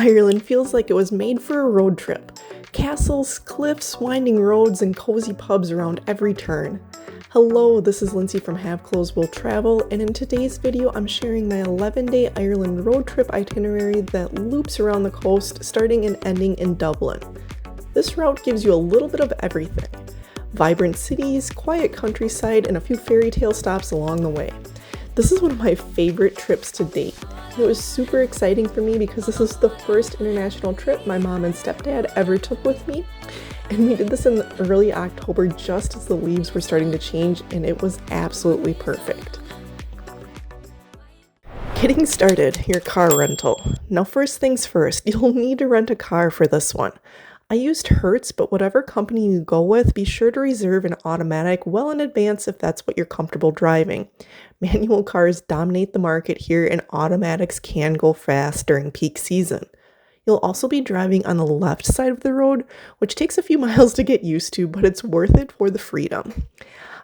Ireland feels like it was made for a road trip. Castles, cliffs, winding roads, and cozy pubs around every turn. Hello, this is Lindsay from Have Clothes Will Travel, and in today's video I'm sharing my 11-day Ireland road trip itinerary that loops around the coast, starting and ending in Dublin. This route gives you a little bit of everything. Vibrant cities, quiet countryside, and a few fairy tale stops along the way. This is one of my favorite trips to date. It was super exciting for me because this is the first international trip my mom and stepdad ever took with me. And we did this in early October just as the leaves were starting to change, and it was absolutely perfect. Getting started, your car rental. Now first things first, you'll need to rent a car for this one. I used Hertz, but whatever company you go with, be sure to reserve an automatic well in advance if that's what you're comfortable driving. Manual cars dominate the market here, and automatics can go fast during peak season. You'll also be driving on the left side of the road, which takes a few miles to get used to, but it's worth it for the freedom.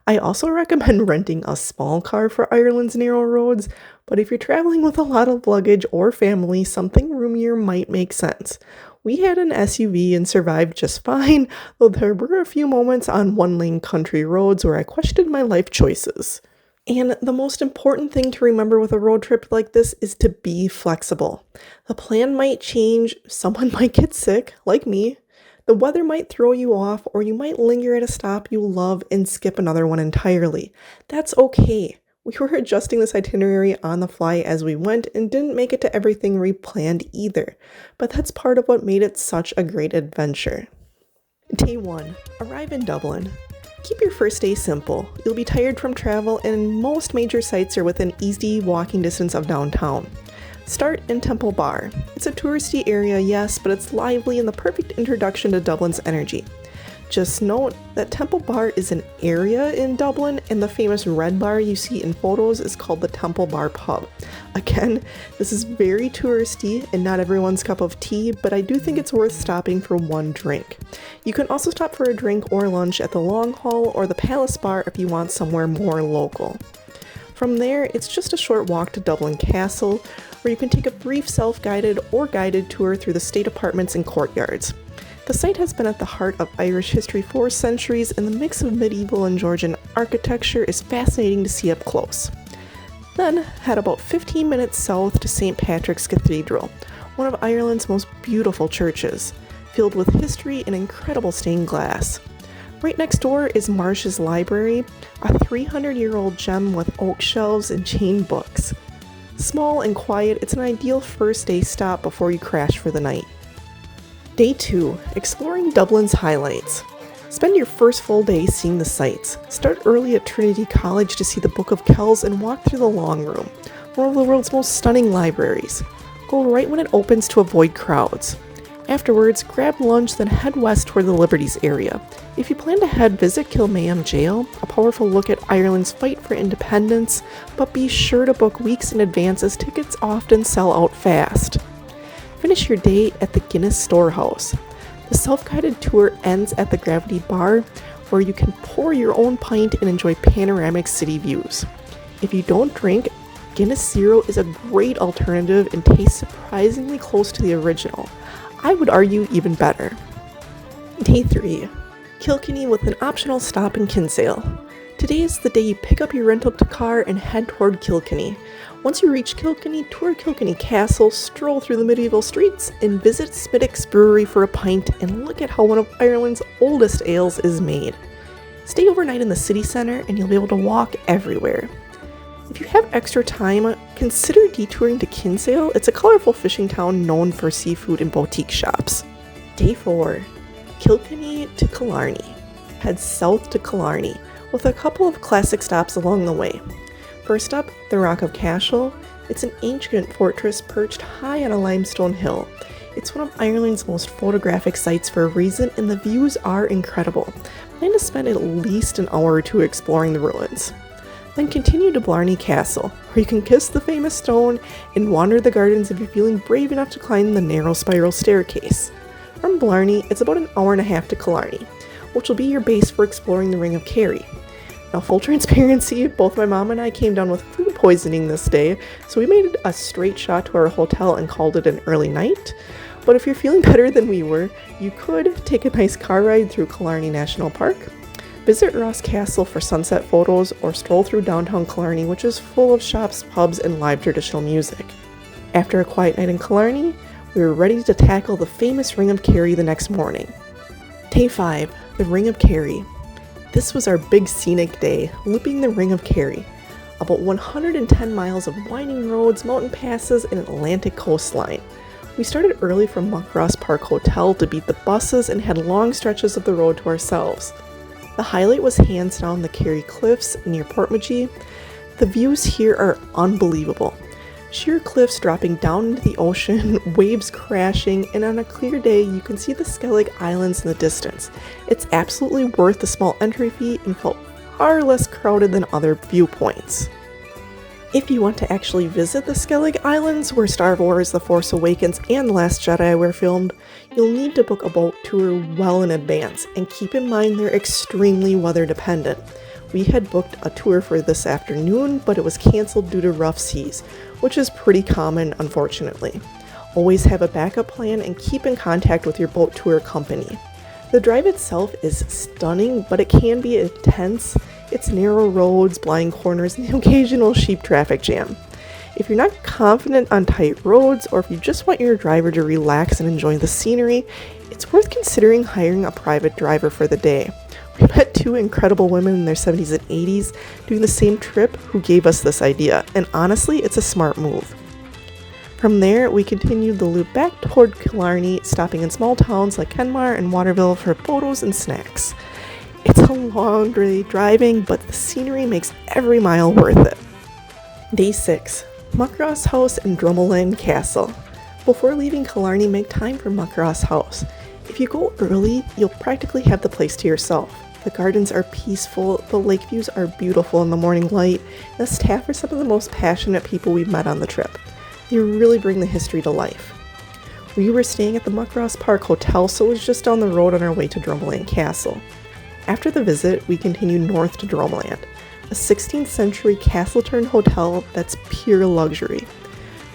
I also recommend renting a small car for Ireland's narrow roads, but if you're traveling with a lot of luggage or family, something roomier might make sense. We had an SUV and survived just fine, though there were a few moments on one-lane country roads where I questioned my life choices. And the most important thing to remember with a road trip like this is to be flexible. The plan might change, someone might get sick, like me, the weather might throw you off, or you might linger at a stop you love and skip another one entirely. That's okay. We were adjusting this itinerary on the fly as we went and didn't make it to everything we planned either, but that's part of what made it such a great adventure. Day 1. Arrive in Dublin. Keep your first day simple. You'll be tired from travel, and most major sites are within easy walking distance of downtown. Start in Temple Bar. It's a touristy area, yes, but it's lively and the perfect introduction to Dublin's energy. Just note that Temple Bar is an area in Dublin, and the famous red bar you see in photos is called the Temple Bar Pub. Again, this is very touristy and not everyone's cup of tea, but I do think it's worth stopping for one drink. You can also stop for a drink or lunch at the Long Hall or the Palace Bar if you want somewhere more local. From there, it's just a short walk to Dublin Castle, where you can take a brief self-guided or guided tour through the state apartments and courtyards. The site has been at the heart of Irish history for centuries, and the mix of medieval and Georgian architecture is fascinating to see up close. Then, head about 15 minutes south to St. Patrick's Cathedral, one of Ireland's most beautiful churches, filled with history and incredible stained glass. Right next door is Marsh's Library, a 300-year-old gem with oak shelves and chained books. Small and quiet, it's an ideal first day stop before you crash for the night. Day 2. Exploring Dublin's highlights. Spend your first full day seeing the sights. Start early at Trinity College to see the Book of Kells and walk through the Long Room, one of the world's most stunning libraries. Go right when it opens to avoid crowds. Afterwards, grab lunch, then head west toward the Liberties area. If you plan to visit Kilmainham Jail, a powerful look at Ireland's fight for independence, but be sure to book weeks in advance as tickets often sell out fast. Finish your day at the Guinness Storehouse. The self-guided tour ends at the Gravity Bar, where you can pour your own pint and enjoy panoramic city views. If you don't drink, Guinness Zero is a great alternative and tastes surprisingly close to the original. I would argue even better. Day 3. Kilkenny with an optional stop in Kinsale. Today is the day you pick up your rental car and head toward Kilkenny. Once you reach Kilkenny, tour Kilkenny Castle, stroll through the medieval streets, and visit Smithwick's Brewery for a pint and look at how one of Ireland's oldest ales is made. Stay overnight in the city centre and you'll be able to walk everywhere. If you have extra time, consider detouring to Kinsale. It's a colorful fishing town known for seafood and boutique shops. Day 4. Kilkenny to Killarney. Head south to Killarney, with a couple of classic stops along the way. First up, the Rock of Cashel. It's an ancient fortress perched high on a limestone hill. It's one of Ireland's most photographic sites for a reason, and the views are incredible. Plan to spend at least an hour or two exploring the ruins. Then continue to Blarney Castle, where you can kiss the famous stone and wander the gardens if you're feeling brave enough to climb the narrow spiral staircase. From Blarney, it's about an hour and a half to Killarney, which will be your base for exploring the Ring of Kerry. Now, full transparency, both my mom and I came down with food poisoning this day, so we made a straight shot to our hotel and called it an early night. But if you're feeling better than we were, you could take a nice car ride through Killarney National Park, visit Ross Castle for sunset photos, or stroll through downtown Killarney, which is full of shops, pubs, and live traditional music. After a quiet night in Killarney, we were ready to tackle the famous Ring of Kerry the next morning. Day 5, the Ring of Kerry. This was our big scenic day, looping the Ring of Kerry. About 110 miles of winding roads, mountain passes, and Atlantic coastline. We started early from Muckross Park Hotel to beat the buses and had long stretches of the road to ourselves. The highlight was hands down the Kerry Cliffs near Portmagee. The views here are unbelievable. Sheer cliffs dropping down into the ocean, waves crashing, and on a clear day you can see the Skellig Islands in the distance. It's absolutely worth the small entry fee and felt far less crowded than other viewpoints. If you want to actually visit the Skellig Islands, where Star Wars The Force Awakens and The Last Jedi were filmed, you'll need to book a boat tour well in advance, and keep in mind they're extremely weather dependent. We had booked a tour for this afternoon, but it was cancelled due to rough seas, which is pretty common, unfortunately. Always have a backup plan and keep in contact with your boat tour company. The drive itself is stunning, but it can be intense. It's narrow roads, blind corners, and the occasional sheep traffic jam. If you're not confident on tight roads, or if you just want your driver to relax and enjoy the scenery, it's worth considering hiring a private driver for the day. We met 2 incredible women in their 70s and 80s doing the same trip who gave us this idea, and honestly, it's a smart move. From there, we continued the loop back toward Killarney, stopping in small towns like Kenmare and Waterville for photos and snacks. It's a long day driving, but the scenery makes every mile worth it. Day 6, Muckross House and Drummelin Castle. Before leaving Killarney, make time for Muckross House. If you go early, you'll practically have the place to yourself. The gardens are peaceful, the lake views are beautiful in the morning light, and the staff are some of the most passionate people we've met on the trip. They really bring the history to life. We were staying at the Muckross Park Hotel, so it was just down the road on our way to Drummelin Castle. After the visit, we continued north to Drummelin, a 16th century castle-turned hotel that's pure luxury.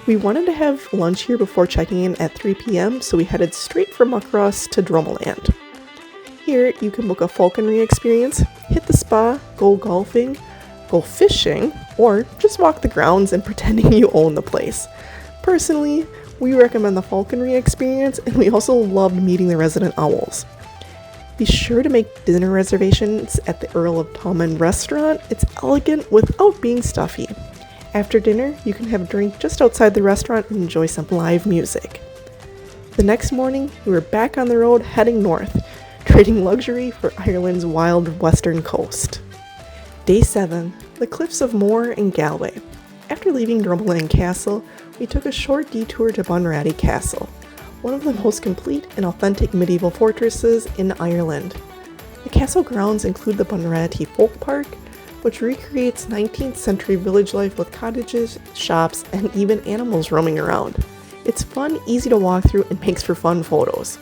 We wanted to have lunch here before checking in at 3 p.m., so we headed straight from Muckross to Drummelin. Here, you can book a falconry experience, hit the spa, go golfing, go fishing, or just walk the grounds and pretending you own the place. Personally, we recommend the falconry experience, and we also loved meeting the resident owls. Be sure to make dinner reservations at the Earl of Thomond restaurant. It's elegant without being stuffy. After dinner, you can have a drink just outside the restaurant and enjoy some live music. The next morning, we were back on the road heading north, trading luxury for Ireland's wild western coast. Day 7, the Cliffs of Moher and Galway. After leaving Drummelin Castle, we took a short detour to Bunratty Castle, one of the most complete and authentic medieval fortresses in Ireland. The castle grounds include the Bunratty Folk Park, which recreates 19th century village life with cottages, shops, and even animals roaming around. It's fun, easy to walk through, and makes for fun photos.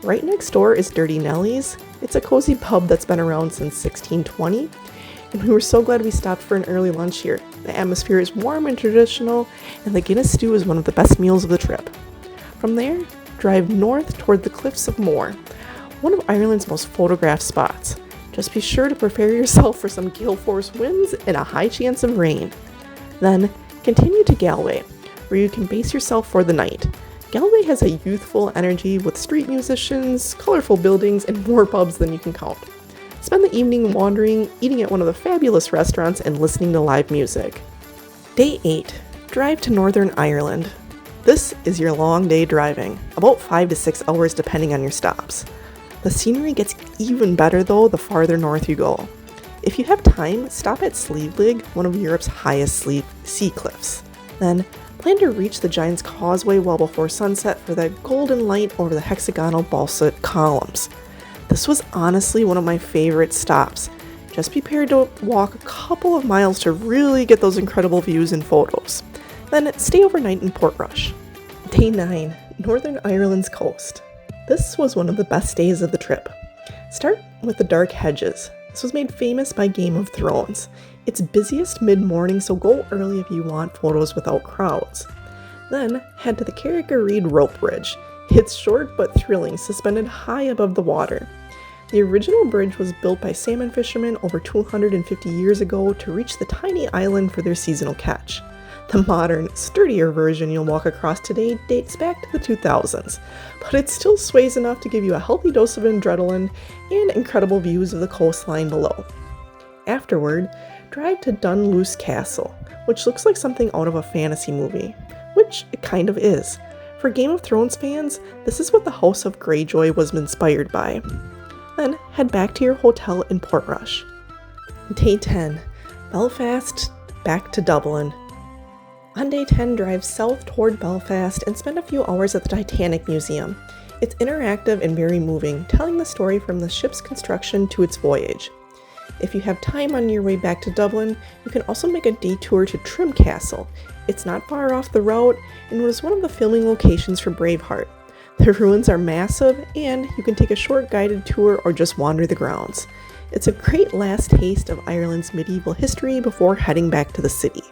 Right next door is Dirty Nelly's. It's a cozy pub that's been around since 1620, and we were so glad we stopped for an early lunch here. The atmosphere is warm and traditional, and the Guinness stew is one of the best meals of the trip. From there, drive north toward the Cliffs of Moher, one of Ireland's most photographed spots. Just be sure to prepare yourself for some gale force winds and a high chance of rain. Then, continue to Galway, where you can base yourself for the night. Galway has a youthful energy with street musicians, colorful buildings, and more pubs than you can count. Spend the evening wandering, eating at one of the fabulous restaurants, and listening to live music. Day 8. Drive to Northern Ireland. This is your long day driving, about 5 to 6 hours depending on your stops. The scenery gets even better though the farther north you go. If you have time, stop at Slieveleague, one of Europe's highest sea cliffs. Then, plan to reach the Giant's Causeway well before sunset for that golden light over the hexagonal basalt columns. This was honestly one of my favorite stops. Just be prepared to walk a couple of miles to really get those incredible views and photos. Then stay overnight in Portrush. Day 9, Northern Ireland's coast. This was one of the best days of the trip. Start with the Dark Hedges. This was made famous by Game of Thrones. It's busiest mid-morning, so go early if you want photos without crowds. Then head to the Carrigareed Rope Bridge. It's short but thrilling, suspended high above the water. The original bridge was built by salmon fishermen over 250 years ago to reach the tiny island for their seasonal catch. The modern, sturdier version you'll walk across today dates back to the 2000s, but it still sways enough to give you a healthy dose of adrenaline and incredible views of the coastline below. Afterward, drive to Dunluce Castle, which looks like something out of a fantasy movie, which it kind of is. For Game of Thrones fans, this is what the House of Greyjoy was inspired by. Then head back to your hotel in Portrush. Day 10. Belfast, back to Dublin. On day 10, drive south toward Belfast and spend a few hours at the Titanic Museum. It's interactive and very moving, telling the story from the ship's construction to its voyage. If you have time on your way back to Dublin, you can also make a detour to Trim Castle. It's not far off the route and was one of the filming locations for Braveheart. The ruins are massive, and you can take a short guided tour or just wander the grounds. It's a great last taste of Ireland's medieval history before heading back to the city.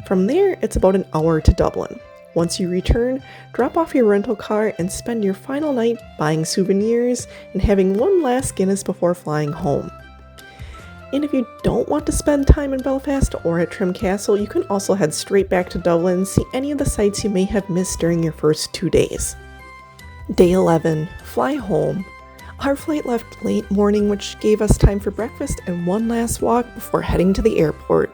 From there, it's about an hour to Dublin. Once you return, drop off your rental car and spend your final night buying souvenirs and having one last Guinness before flying home. And if you don't want to spend time in Belfast or at Trim Castle, you can also head straight back to Dublin and see any of the sites you may have missed during your first 2 days. Day 11. Fly home. Our flight left late morning, which gave us time for breakfast and one last walk before heading to the airport.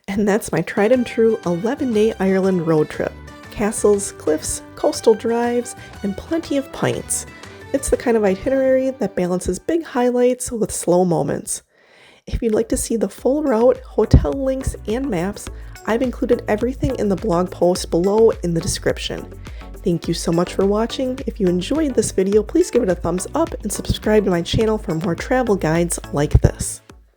And that's my tried and true 11-day Ireland road trip. Castles, cliffs, coastal drives, and plenty of pints. It's the kind of itinerary that balances big highlights with slow moments. If you'd like to see the full route, hotel links, and maps, I've included everything in the blog post below in the description. Thank you so much for watching. If you enjoyed this video, please give it a thumbs up and subscribe to my channel for more travel guides like this.